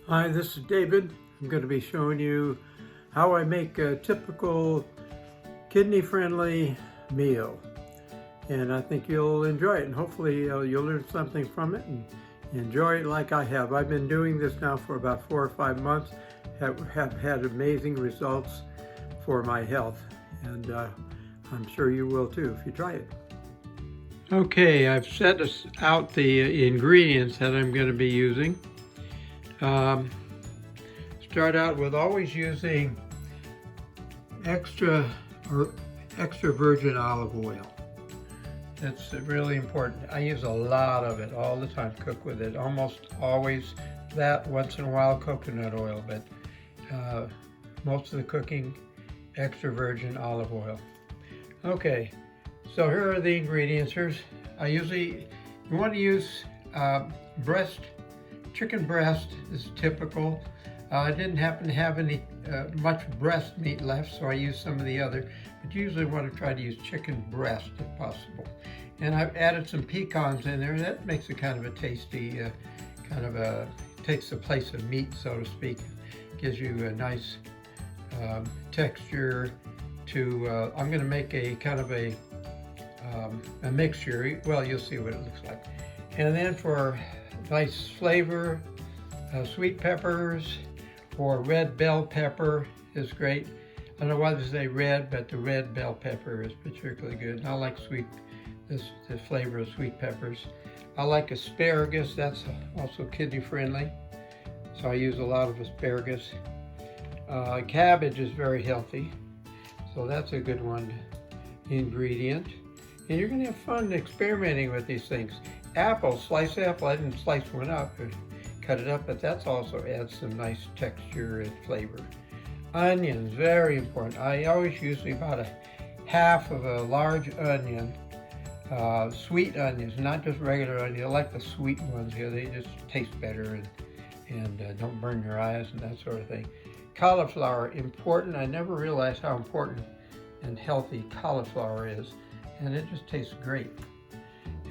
Hi, this is David. I'm going to be showing you how I make a typical kidney-friendly meal. And I think you'll enjoy it, and hopefully you'll learn something from it and enjoy it like I have. I've been doing this now for about 4 or 5 months, have had amazing results for my health, and I'm sure you will too if you try it. Okay, I've set out the ingredients that I'm going to be using. Start out with always using extra virgin olive oil. That's really important. I use a lot of it all the time, cook with it. Almost always that, once in a while coconut oil, but most of the cooking, extra virgin olive oil. Okay, so here are the ingredients. You want to use chicken breast is typical. I didn't happen to have any much breast meat left, so I used some of the other, but you usually want to try to use chicken breast if possible. And I've added some pecans in there. That makes it kind of a tasty, takes the place of meat, so to speak. Gives you a nice texture to, I'm going to make a kind of a mixture. Well, you'll see what it looks like. And then for nice flavor, sweet peppers or red bell pepper is great. I don't know why they say red, but the red bell pepper is particularly good. And I like the flavor of sweet peppers. I like asparagus. That's also kidney friendly, so I use a lot of asparagus. Cabbage is very healthy, so that's a good one ingredient. And you're going to have fun experimenting with these things. Apple, sliced apple, I didn't slice one up, cut it up, but that's also adds some nice texture and flavor. Onions, very important. I always use about a half of a large onion, sweet onions, not just regular onions. I like the sweet ones here. They just taste better and don't burn your eyes and that sort of thing. Cauliflower, important. I never realized how important and healthy cauliflower is, and it just tastes great.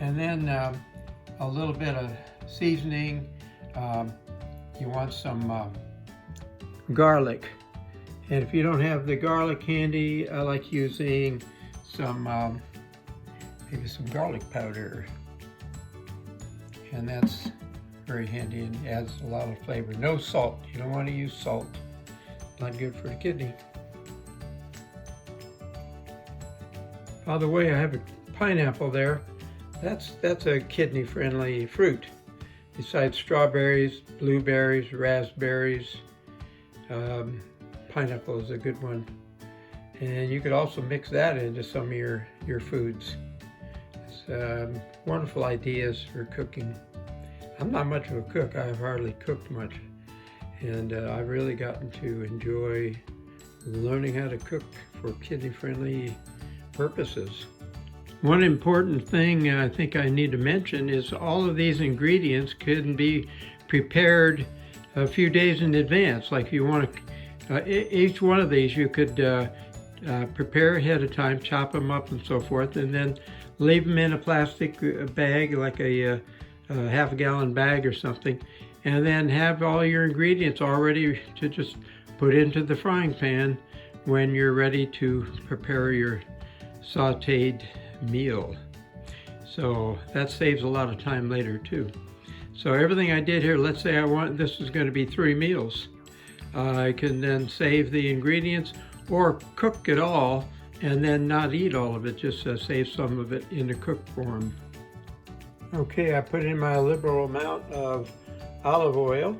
And then a little bit of seasoning. You want some garlic, and if you don't have the garlic handy, I like using some maybe some garlic powder, and that's very handy and adds a lot of flavor. No salt. You don't want to use salt. Not good for the kidney. By the way, I have a pineapple there. That's a kidney-friendly fruit. Besides strawberries, blueberries, raspberries, pineapple is a good one. And you could also mix that into some of your foods. It's wonderful ideas for cooking. I'm not much of a cook. I've hardly cooked much. And I've really gotten to enjoy learning how to cook for kidney-friendly purposes. One important thing I think I need to mention is all of these ingredients can be prepared a few days in advance. Like if you want to, each one of these you could prepare ahead of time, chop them up and so forth, and then leave them in a plastic bag, like a half-gallon bag or something, and then have all your ingredients all ready to just put into the frying pan when you're ready to prepare your sauteed meal. So that saves a lot of time later too. So everything I did here, let's say this is going to be 3 meals. I can then save the ingredients or cook it all and then not eat all of it, just save some of it in the cooked form. Okay, I put in my liberal amount of olive oil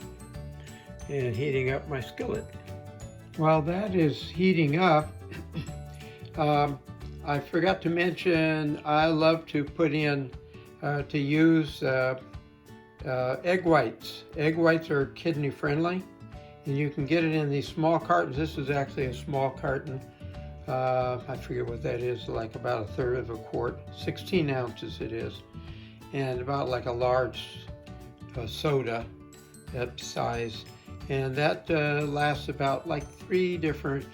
and heating up my skillet. While that is heating up, I forgot to mention I love to put in, to use egg whites. Egg whites are kidney friendly, and you can get it in these small cartons. This is actually a small carton. I forget what that is, like about 1/3 of a quart, 16 ounces it is, and about like a large soda, that size. And that lasts about like 3 different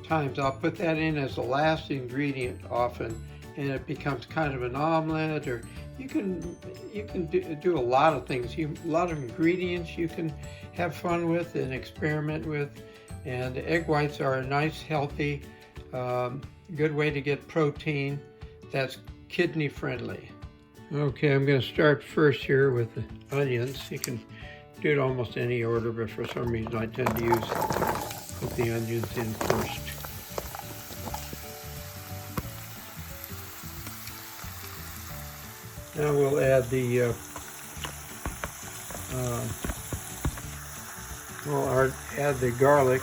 times. I'll put that in as the last ingredient often, and it becomes kind of an omelet or you can do a lot of things. A lot of ingredients you can have fun with and experiment with. And egg whites are a nice, healthy, good way to get protein that's kidney friendly. Okay, I'm going to start first here with the onions. You can do it almost any order, but for some reason I tend to put the onions in first. Now we'll add add the garlic,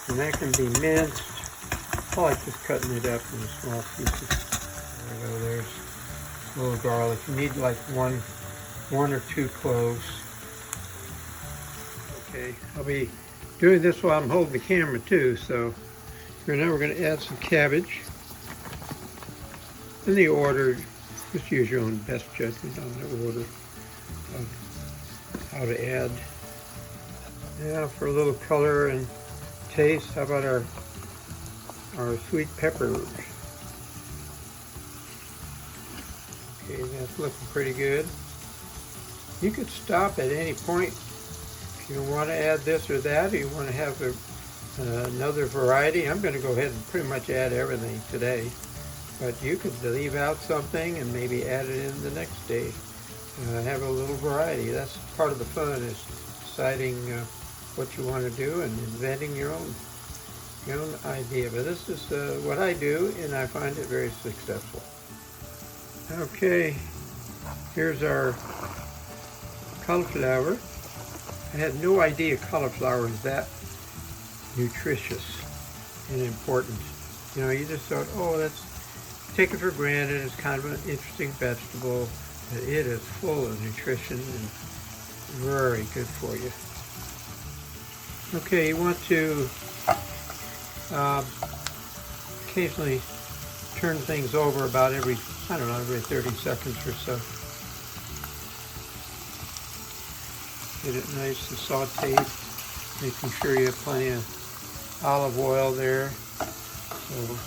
and that can be minced. I like just cutting it up in small pieces. There we go. There's a little garlic. You need like one or two cloves. Okay, I'll be doing this while I'm holding the camera too. So now we're going to add some cabbage. In the order, just use your own best judgment on the order of how to add. Now for a little color and taste, how about our sweet peppers? Okay, that's looking pretty good. You could stop at any point if you want to add this or that, or you want to have another variety. I'm going to go ahead and pretty much add everything today. But you could leave out something and maybe add it in the next day. Have a little variety. That's part of the fun, is deciding what you want to do and inventing your own idea. But this is what I do, and I find it very successful. Okay, here's our cauliflower. I had no idea cauliflower is that nutritious and important. You know, you just thought, oh, take it for granted. It's kind of an interesting vegetable, but it is full of nutrition and very good for you. Okay, you want to occasionally turn things over about every 30 seconds or so. Get it nice and sauteed, making sure you have plenty of olive oil there. So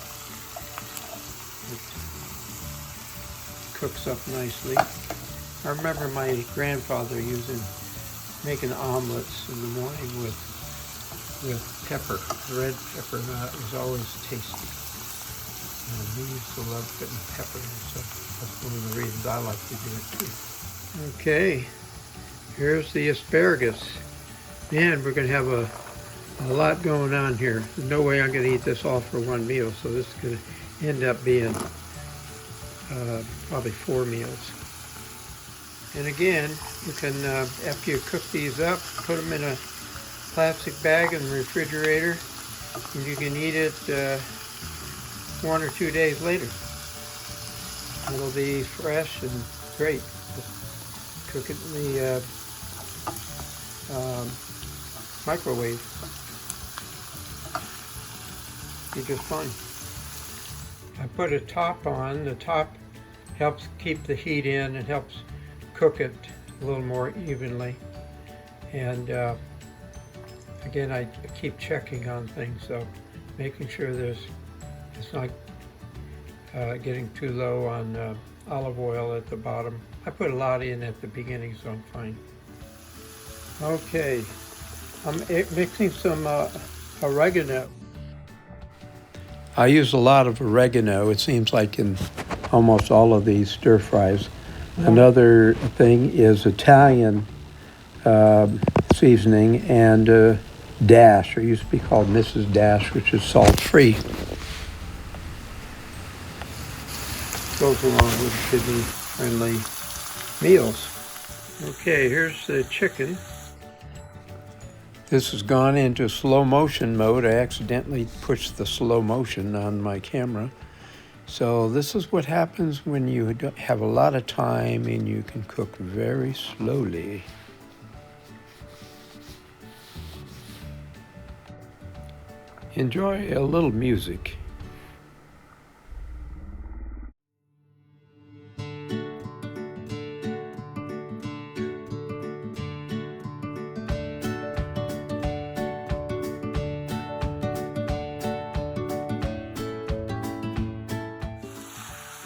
cooks up nicely. I remember my grandfather making omelets in the morning with pepper, red pepper. That was always tasty. And we used to love putting pepper in, so that's one of the reasons I like to do it too. Okay, here's the asparagus. Man, we're going to have a lot going on here. There's no way I'm going to eat this all for one meal, so this is going to end up being probably 4 meals. And again, you can, after you cook these up, put them in a plastic bag in the refrigerator, and you can eat it 1 or 2 days later. It'll be fresh and great. Just cook it in the microwave. Be just fine. I put a top on. The top helps keep the heat in. It helps cook it a little more evenly. And again, I keep checking on things, so making sure it's not getting too low on olive oil at the bottom. I put a lot in at the beginning, so I'm fine. Okay, I'm mixing some oregano. I use a lot of oregano, it seems like, in almost all of these stir fries. Another thing is Italian seasoning and Dash, or used to be called Mrs. Dash, which is salt-free. Goes along with kidney-friendly meals. Okay, here's the chicken. This has gone into slow motion mode. I accidentally pushed the slow motion on my camera. So this is what happens when you have a lot of time and you can cook very slowly. Enjoy a little music.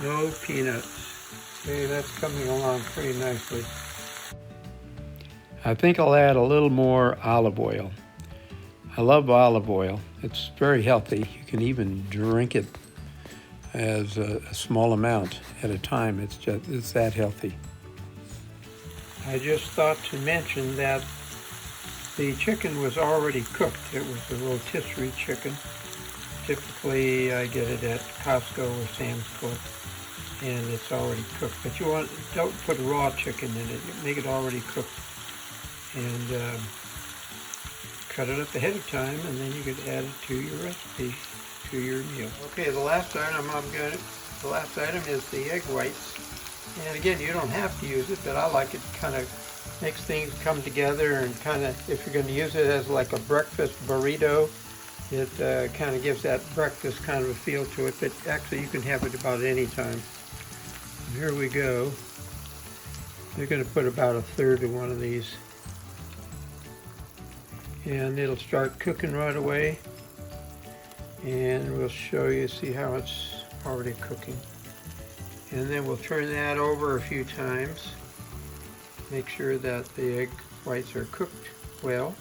No peanuts. Okay, that's coming along pretty nicely. I think I'll add a little more olive oil. I love olive oil. It's very healthy. You can even drink it as a small amount at a time. It's that healthy. I just thought to mention that the chicken was already cooked. It was a rotisserie chicken. Typically, I get it at Costco or Sam's Club, and it's already cooked. But don't put raw chicken in it. Make it already cooked, and cut it up ahead of time, and then you can add it to your recipe, to your meal. Okay, the last item is the egg whites. And again, you don't have to use it, but I like it. Kind of makes things come together, and kind of, if you're going to use it as like a breakfast burrito, it kind of gives that breakfast kind of a feel to it. But actually, you can have it about any time. And here we go. You're going to put about 1/3 of one of these, and it'll start cooking right away. And we'll show you, see how it's already cooking. And then we'll turn that over a few times. Make sure that the egg whites are cooked well.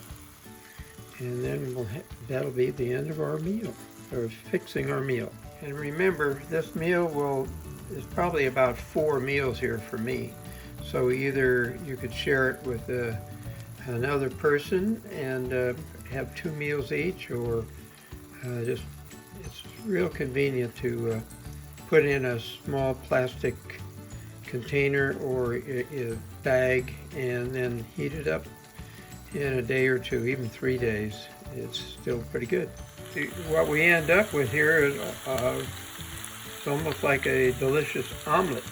And then that'll be the end of our meal, or fixing our meal. And remember, this meal is probably about 4 meals here for me. So either you could share it with another person and have 2 meals each, or it's real convenient to put in a small plastic container or a bag and then heat it up in a day or 2, even 3 days. It's still pretty good. What we end up with here is it's almost like a delicious omelet.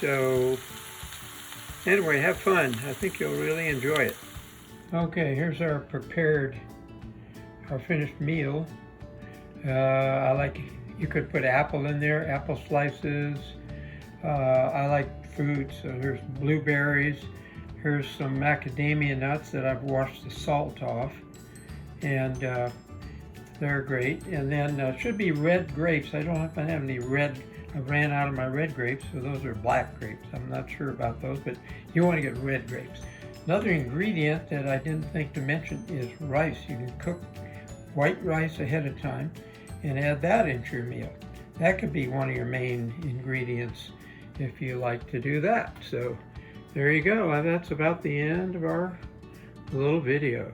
So anyway, have fun. I think you'll really enjoy it. Okay, here's our finished meal. You could put apple in there, apple slices. I like fruit, so here's blueberries. Here's some macadamia nuts that I've washed the salt off, and they're great. And then should be red grapes. I don't happen to have any red. I ran out of my red grapes, so those are black grapes. I'm not sure about those, but you want to get red grapes. Another ingredient that I didn't think to mention is rice. You can cook white rice ahead of time and add that into your meal. That could be one of your main ingredients if you like to do that. So there you go. That's about the end of our little video.